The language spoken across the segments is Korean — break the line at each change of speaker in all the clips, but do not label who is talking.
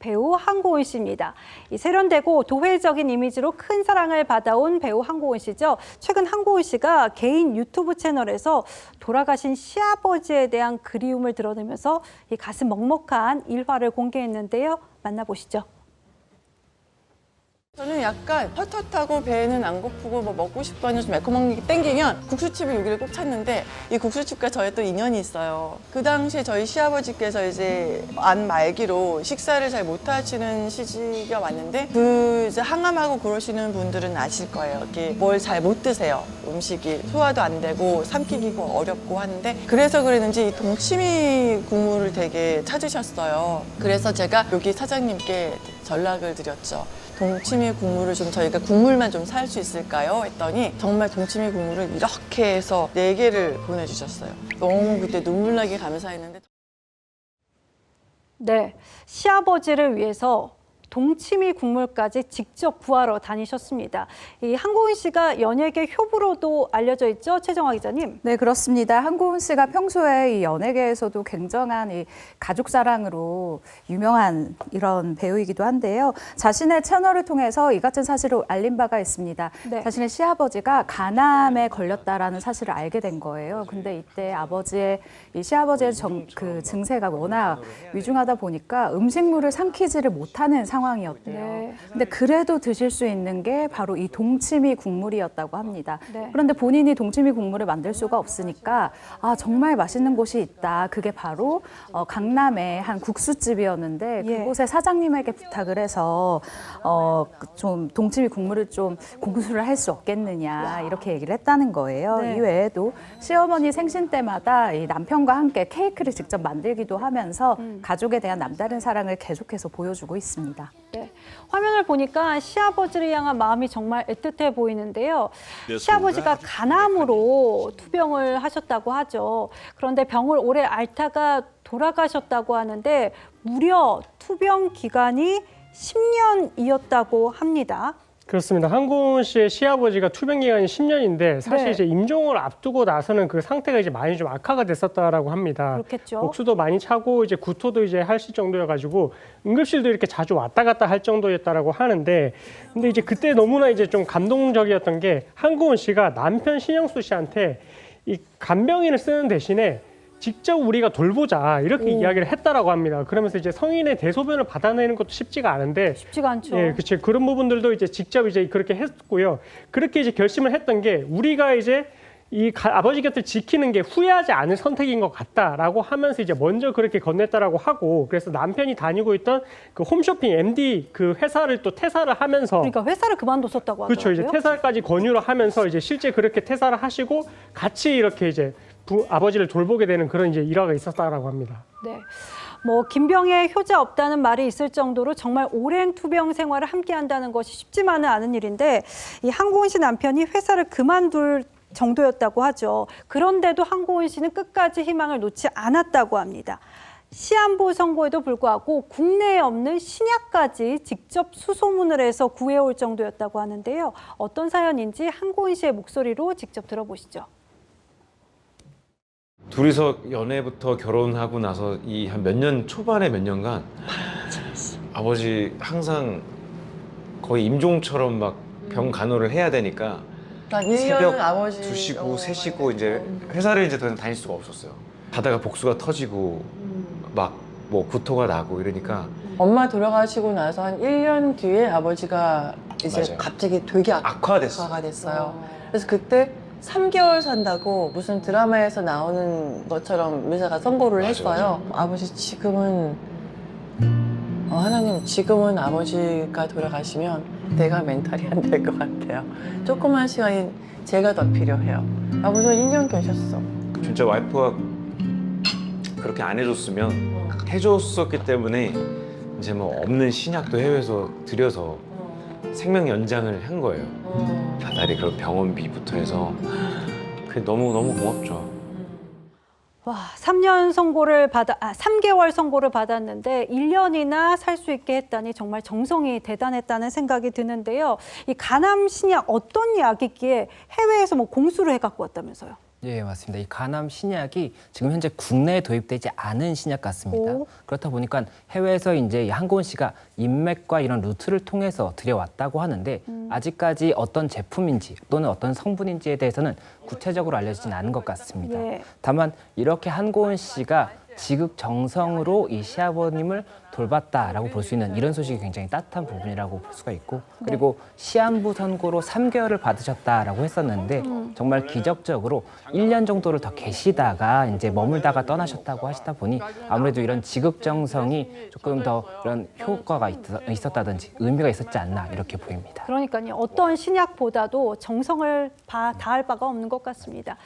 배우 한고은 씨입니다. 이 세련되고 도회적인 이미지로 큰 사랑을 받아온 배우 한고은 씨죠. 최근 한고은 씨가 개인 유튜브 채널에서 돌아가신 시아버지에 대한 그리움을 드러내면서 이 가슴 먹먹한 일화를 공개했는데요. 만나보시죠.
저는 약간 헛헛하고 배는 안 고프고 뭐 먹고 싶거나 좀 매콤한 게 땡기면 국수집을 여기를 꼭 찾는데 이 국수집과 저의 또 인연이 있어요. 그 당시에 저희 시아버지께서 이제 안 말기로 식사를 잘 못 하시는 시기가 왔는데 그 이제 항암하고 그러시는 분들은 아실 거예요. 이렇게 뭘 잘 못 드세요. 음식이 소화도 안 되고 삼키기가 어렵고 하는데 그래서 그랬는지 이 동치미 국물을 되게 찾으셨어요. 그래서 제가 여기 사장님께 전락을 드렸죠. 동치미 국물을 좀 저희가 국물만 좀 살 수 있을까요? 했더니 정말 동치미 국물을 이렇게 해서 4개를 보내주셨어요. 너무 그때 눈물 나게 감사했는데.
네, 시아버지를 위해서 동치미 국물까지 직접 구하러 다니셨습니다. 이 한고은 씨가 연예계 효부로도 알려져 있죠, 최정화 기자님?
네, 그렇습니다. 한고은 씨가 평소에 이 연예계에서도 굉장한 이 가족 사랑으로 유명한 이런 배우이기도 한데요. 자신의 채널을 통해서 이 같은 사실을 알린 바가 있습니다.
네.
자신의 시아버지가 간암에 걸렸다라는 사실을 알게 된 거예요. 근데 이때 아버지의 이 시아버지의 그 증세가 워낙 위중하다 보니까 음식물을 삼키지를 못하는 상황이었대요.
네.
근데 그래도 드실 수 있는 게 바로 이 동치미 국물이었다고 합니다.
네.
그런데 본인이 동치미 국물을 만들 수가 없으니까 아 정말 맛있는 곳이 있다. 그게 바로 강남의 한 국수집이었는데
예.
그곳의 사장님에게 부탁을 해서 좀 동치미 국물을 좀 공수를 할 수 없겠느냐 이렇게 얘기를 했다는 거예요.
네.
이 외에도 시어머니 생신 때마다 이 남편과 함께 케이크를 직접 만들기도 하면서 가족에 대한 남다른 사랑을 계속해서 보여주고 있습니다.
네, 화면을 보니까 시아버지를 향한 마음이 정말 애틋해 보이는데요. 시아버지가 간암으로 투병을 하셨다고 하죠. 그런데 병을 오래 앓다가 돌아가셨다고 하는데 무려 투병 기간이 10년이었다고 합니다.
그렇습니다. 한고은 씨의 시아버지가 투병 기간이 10년인데 사실
네.
이제 임종을 앞두고 나서는 그 상태가 이제 많이 좀 악화가 됐었다라고 합니다.
그렇겠죠.
목수도 많이 차고 이제 구토도 이제 하실 정도여가지고 응급실도 이렇게 자주 왔다 갔다 할 정도였다라고 하는데, 근데 이제 그때 너무나 이제 좀 감동적이었던 게 한고은 씨가 남편 신영수 씨한테 이 간병인을 쓰는 대신에 직접 우리가 돌보자 이렇게 이야기를 했다라고 합니다. 그러면서 이제 성인의 대소변을 받아내는 것도 쉽지가 않은데,
쉽지가 않죠.
예, 그렇죠. 그런 부분들도 이제 직접 이제 그렇게 했고요. 그렇게 이제 결심을 했던 게 우리가 이제 아버지 곁을 지키는 게 후회하지 않을 선택인 것 같다라고 하면서 이제 먼저 그렇게 건넸다라고 하고, 그래서 남편이 다니고 있던 그 홈쇼핑 MD 그 회사를 또 퇴사를 하면서,
그러니까 회사를 그만뒀었다고 하더라고요.
그렇죠. 이제 퇴사까지 권유를 하면서 이제 실제 그렇게 퇴사를 하시고 같이 이렇게 이제 아버지를 돌보게 되는 그런 이제 일화가 있었다라고 합니다.
네. 뭐 김병에 효자 없다는 말이 있을 정도로 정말 오랜 투병 생활을 함께 한다는 것이 쉽지만은 않은 일인데, 이 한고은 씨 남편이 회사를 그만둘 정도였다고 하죠. 그런데도 한고은 씨는 끝까지 희망을 놓지 않았다고 합니다. 시한부 선고에도 불구하고 국내에 없는 신약까지 직접 수소문을 해서 구해올 정도였다고 하는데요. 어떤 사연인지 한고은 씨의 목소리로 직접 들어보시죠.
둘이서 연애부터 결혼하고 나서 이 한 몇 년 초반에 몇 년간 아버지 항상 거의 임종처럼 막 병 간호를 해야 되니까 새벽
아버지
2시고 3시고 이제 회사를 이제 더 이상 다닐 수가 없었어요. 가다가 복수가 터지고 막 뭐 구토가 나고 이러니까.
엄마 돌아가시고 나서 한 1년 뒤에 아버지가 이제
맞아요.
갑자기 되게
악화됐어.
악화가 됐어요. 그래서 그때 3개월 산다고 무슨 드라마에서 나오는 것처럼 의사가 선고를
맞아,
했어요. 아버지 지금은 하나님 지금은 아버지가 돌아가시면 내가 멘탈이 안 될 것 같아요. 조그만 시간이 제가 더 필요해요. 아버지가 1년 계셨어.
진짜 와이프가 그렇게 안 해줬으면 해줬었기 때문에 이제 뭐 없는 신약도 해외에서 들여서 생명 연장을 한 거예요. 다달이 그런 병원비부터 해서 그게 너무 고맙죠.
와, 3개월 선고를 받았는데 1년이나 살 수 있게 했다니 정말 정성이 대단했다는 생각이 드는데요. 이 간암 신약 어떤 약이기에 해외에서 뭐 공수를 해갖고 왔다면서요?
예, 맞습니다. 이 간암 신약이 지금 현재 국내에 도입되지 않은 신약 같습니다.
오.
그렇다 보니까 해외에서 이제 이 한고은 씨가 인맥과 이런 루트를 통해서 들여왔다고 하는데 아직까지 어떤 제품인지 또는 어떤 성분인지에 대해서는 구체적으로 알려지진 않은 것 같습니다.
예.
다만 이렇게 한고은 씨가 지극정성으로 이 시아버님을 돌봤다라고 볼 수 있는 이런 소식이 굉장히 따뜻한 부분이라고 볼 수가 있고 그리고 시한부 선고로 3개월을 받으셨다라고 했었는데 정말 기적적으로 1년 정도를 더 계시다가 이제 머물다가 떠나셨다고 하시다 보니 아무래도 이런 지극정성이 조금 더 이런 효과가 있었다든지 의미가 있었지 않나 이렇게 보입니다.
그러니까요. 어떤 신약보다도 정성을 다할 바가 없는 것 같습니다.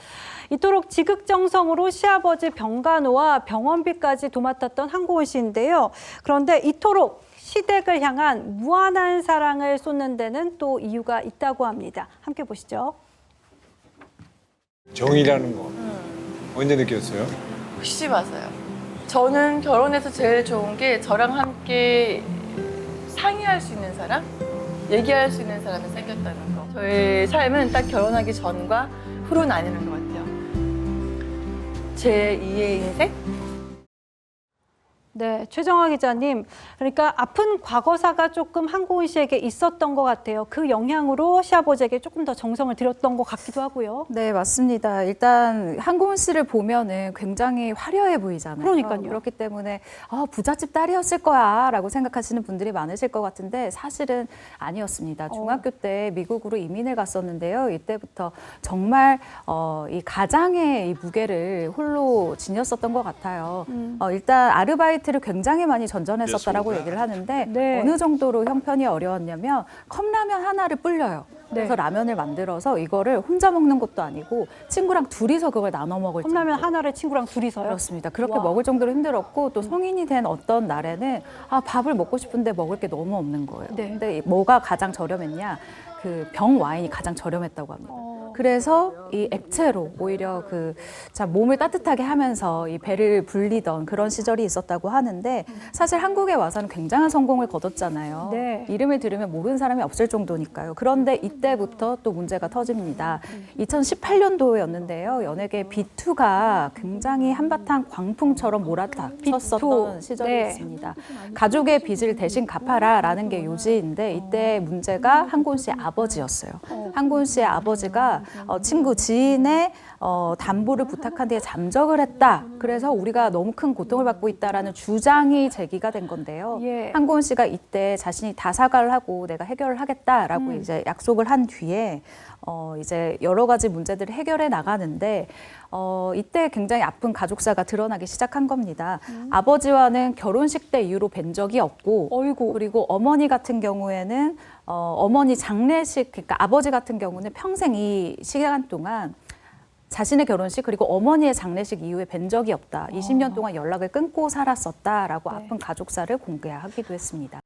이토록 지극정성으로 시아버지 병간호와 병원비까지 도맡았던 한고은 씨인데요. 그런데 이토록 시댁을 향한 무한한 사랑을 쏟는 데는 또 이유가 있다고 합니다. 함께 보시죠.
정이라는 거 언제 느꼈어요?
혹시 봤어요. 저는 결혼해서 제일 좋은 게 저랑 함께 상의할 수 있는 사람, 얘기할 수 있는 사람이 생겼다는 거. 저의 삶은 딱 결혼하기 전과 후로 나뉘는 것 같아요. 제 2의 인생?
네, 최정화 기자님. 그러니까 아픈 과거사가 조금 한고은 씨에게 있었던 것 같아요. 그 영향으로 시아버지에게 조금 더 정성을 들였던 것 같기도 하고요.
네, 맞습니다. 일단 한고은 씨를 보면은 굉장히 화려해 보이잖아요.
그러니까요.
그렇기 때문에 부잣집 딸이었을 거야라고 생각하시는 분들이 많으실 것 같은데 사실은 아니었습니다. 중학교 때 미국으로 이민을 갔었는데요. 이때부터 정말 이 가장의 이 무게를 홀로 지녔었던 것 같아요. 일단 아르바이트를 굉장히 많이 전전했었다라고 얘기를 하는데
네.
어느 정도로 형편이 어려웠냐면 컵라면 하나를 불려요. 그래서 라면을 만들어서 이거를 혼자 먹는 것도 아니고 친구랑 둘이서 그걸 나눠 먹을
컵라면
정도.
하나를 친구랑 둘이서요?
그렇습니다. 그렇게
와.
먹을 정도로 힘들었고 또 성인이 된 어떤 날에는 밥을 먹고 싶은데 먹을 게 너무 없는 거예요.
네.
근데 뭐가 가장 저렴했냐? 그 병 와인이 가장 저렴했다고 합니다. 그래서 이 액체로 오히려 몸을 따뜻하게 하면서 이 배를 불리던 그런 시절이 있었다고 하는데 사실 한국에 와서는 굉장한 성공을 거뒀잖아요.
네.
이름을 들으면 모르는 사람이 없을 정도니까요. 그런데 이때부터 또 문제가 터집니다. 2018년도였는데요. 연예계 B2가 굉장히 한바탕 광풍처럼 몰아쳤었던 시절이
네.
있습니다. 가족의 빚을 대신 갚아라라는 게 요지인데 이때 문제가 한고은 씨의 아버지였어요. 한고은 씨의 아버지가 친구 지인의 담보를 부탁한 뒤에 잠적을 했다. 그래서 우리가 너무 큰 고통을 받고 있다라는 주장이 제기가 된 건데요.
예.
한고은 씨가 이때 자신이 다 사과를 하고 내가 해결을 하겠다라고 이제 약속을 한 뒤에 이제 여러 가지 문제들을 해결해 나가는데 이때 굉장히 아픈 가족사가 드러나기 시작한 겁니다. 아버지와는 결혼식 때 이후로 뵌 적이 없고
어이구.
그리고 어머니 같은 경우에는 어머니 장례식, 그러니까 아버지 같은 경우는 평생 이 시간 동안 자신의 결혼식 그리고 어머니의 장례식 이후에 뵌 적이 없다. 20년 동안 연락을 끊고 살았었다라고 아픈 가족사를 공개하기도 했습니다.